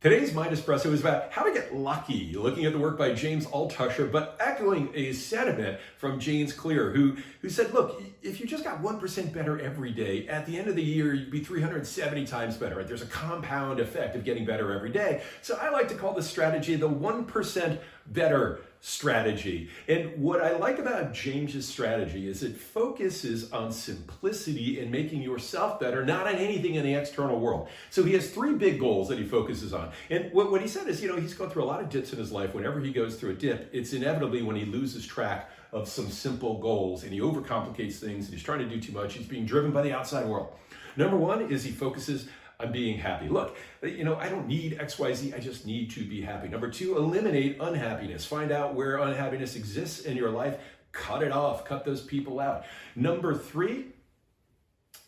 Today's MindEspresso is about how to get lucky, looking at the work by James Altuscher, but echoing a sentiment from James Clear, who said, look, if you just got 1% better every day, at the end of the year, you'd be 370 times better. Right? There's a compound effect of getting better every day. So I like to call this strategy the 1% better strategy. And what I like about James's strategy is it focuses on simplicity and making yourself better, not on anything in the external world. So he has three big goals that he focuses on. And what he said is, he's gone through a lot of dips in his life. Whenever he goes through a dip, it's inevitably when he loses track of some simple goals and he overcomplicates things and he's trying to do too much. He's being driven by the outside world. Number one is he focuses on being happy. Look, I don't need XYZ, I just need to be happy. Number two, eliminate unhappiness. Find out where unhappiness exists in your life, cut it off, cut those people out. Number three,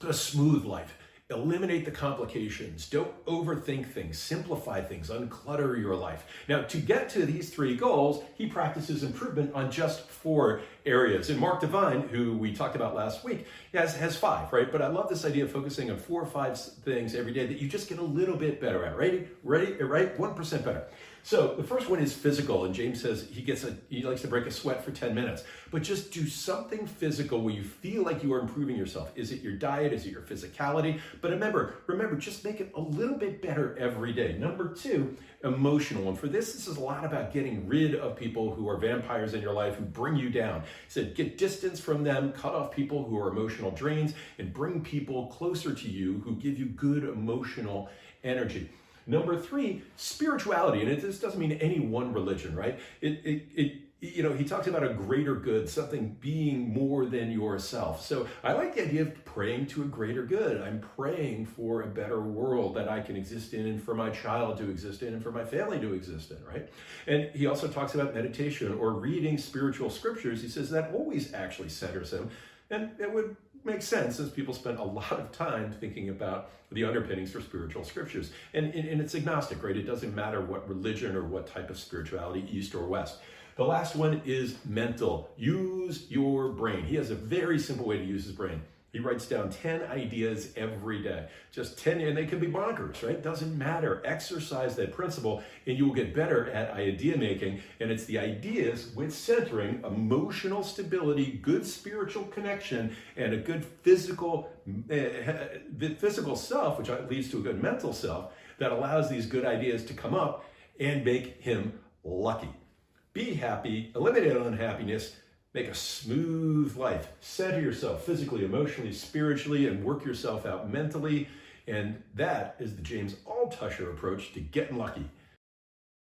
a smooth life. Eliminate the complications. Don't overthink things. Simplify things. Unclutter your life. Now, to get to these three goals, he practices improvement on just 4 areas. And Mark Divine, who we talked about last week, has 5, right? But I love this idea of focusing on 4 or 5 things every day that you just get a little bit better at. Ready? Right? 1% better. So the first one is physical, and James says he likes to break a sweat for 10 minutes. But just do something physical where you feel like you are improving yourself. Is it your diet? Is it your physicality? But remember, just make it a little bit better every day. Number 2, emotional. And for this is a lot about getting rid of people who are vampires in your life, who bring you down. He said, get distance from them, cut off people who are emotional drains, and bring people closer to you who give you good emotional energy. Number 3, spirituality, and this doesn't mean any one religion, right? He talks about a greater good, something being more than yourself. So I like the idea of praying to a greater good. I'm praying for a better world that I can exist in, and for my child to exist in, and for my family to exist in, right? And he also talks about meditation or reading spiritual scriptures. He says that always actually centers him. And it would make sense as people spend a lot of time thinking about the underpinnings for spiritual scriptures. And it's agnostic, right? It doesn't matter what religion or what type of spirituality, East or West. The last one is mental. Use your brain. He has a very simple way to use his brain. He writes down 10 ideas every day. Just 10, and they can be bonkers, right? Doesn't matter. Exercise that principle, and you will get better at idea making. And it's the ideas with centering, emotional stability, good spiritual connection, and a good physical self, which leads to a good mental self, that allows these good ideas to come up and make him lucky. Be happy, eliminate unhappiness, make a smooth life. Center yourself physically, emotionally, spiritually, and work yourself out mentally. And that is the James Altuscher approach to getting lucky.